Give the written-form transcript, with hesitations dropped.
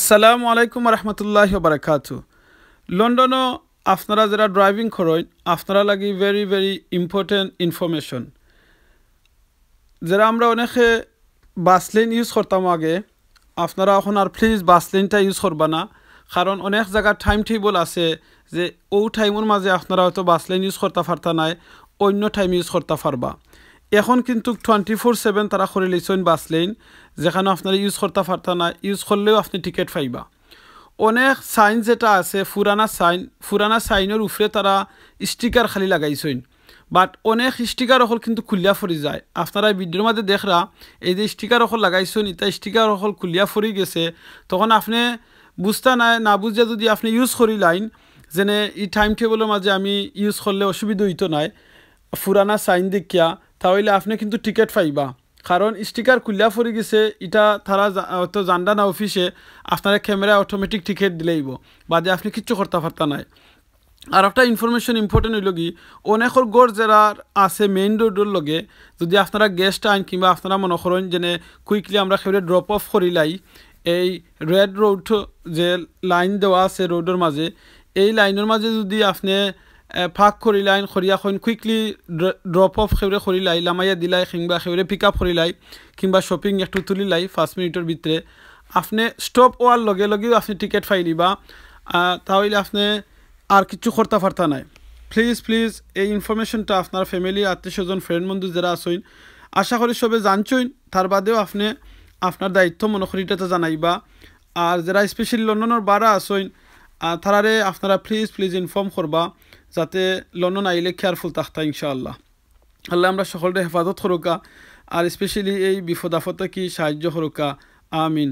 আসসালামু আলাইকুম রহমতুল্লাহি বারাকাতু। লন্ডনও আপনারা যারা ড্রাইভিং করেন আপনারা লাগি ভেরি ভেরি ইম্পর্টেন্ট ইনফরমেশন। যারা আমরা অনেকে বাস লেন ইউজ করতাম আগে, আপনারা এখন আর প্লিজ বাস লেনটা ইউজ করবা না, কারণ অনেক জায়গার টাইম টেবল আছে যে ও টাইমের মাঝে আপনারা হয়তো বাস লেন ইউজ করতে পারতা নাই, অন্য টাইম ইউজ করতে পারবা। এখন কিন্তু 24/7 তারা করে লিছেন বাস লেন, যেখানে আপনারা ইউজ করতে পারতা না, ইউজ করলেও আপনি টিকিট পাইবা। অনেক সাইন যেটা আছে ফুরানা সাইনের উপরে তারা স্টিকার খালি লাগাইছেন, বাট অনেক স্টিকার অকল কিন্তু খুলিয়া ফরি যায়। আপনারা ভিডিওর মধ্যে দেখরা এই যে স্টিকার অকল লাগাইছেন, এটা স্টিকার অকল খুলিয়া ফরি গেছে, তখন আপনি বুঝতে না বুঝে যদি আপনি ইউজ করি লাইন যেনে এই টাইম টেবলের মাঝে আমি ইউজ করলে অসুবিধা হইতো নাই ফুরানা সাইন দেখিয়া, তাহলে আপনি কিন্তু টিকিট পাইবা। কারণ স্টিকার খুলিয়া ফরি গেছে, এটা তারা হয়তো জানডা না অফিসে আপনারা ক্যামেরা অটোমেটিক টিকিট দিলেইব, বাদে আপনি কিচ্ছু করতে পারতা নাই। আর একটা ইনফরমেশন ইম্পর্টেন্ট হইল কি, অনেকের গড় যারা আছে মেইন রোডের লগে যদি আপনারা গেস্ট আইন কিংবা আপনারা মনে করেন যেনে কুইকলি আমরা সেটা ড্রপ অফ করিলাই, এই রেড রোড যে লাইন দেওয়া আছে রোডের মাঝে, এই লাইনের মাঝে যদি আপনি ফাঁক করিলাই করিয়া কুইকলি ড্রপ অফ সেউরে করিলাই লামাইয়া দিলাই কিংবা সেউরে পিক আপ করিলাই কিংবা শপিং একটু তুলিলাই 5 মিনিটের ভিতরে, আপনি স্টপ হওয়ার লগে লগেও আপনি টিকিট পাই দিবা। তাহলে আপনি আর কিছু করতে পারতা নাই। প্লিজ এই ইনফরমেশনটা আপনার ফ্যামিলি আত্মীয় স্বজন ফ্রেন্ড বন্ধু যারা আসেন আশা করি সবে জানছেন, তার বাদেও আপনি আপনার দায়িত্ব মনে করি এটাতে জানাইবা। আর যারা স্পেশালি লন্ডনের বারা আসেন তারারে আপনারা প্লিজ ইনফর্ম করবা, যাতে লন্ডন আইলে কেয়ারফুল থাকতা ইনশাআল্লাহ। আল্লাহ আমরা সকলকে হেফাজত করুকা, আর স্পেশালি এই বিপদ আপদে কি সাহায্য করুকা। আমিন।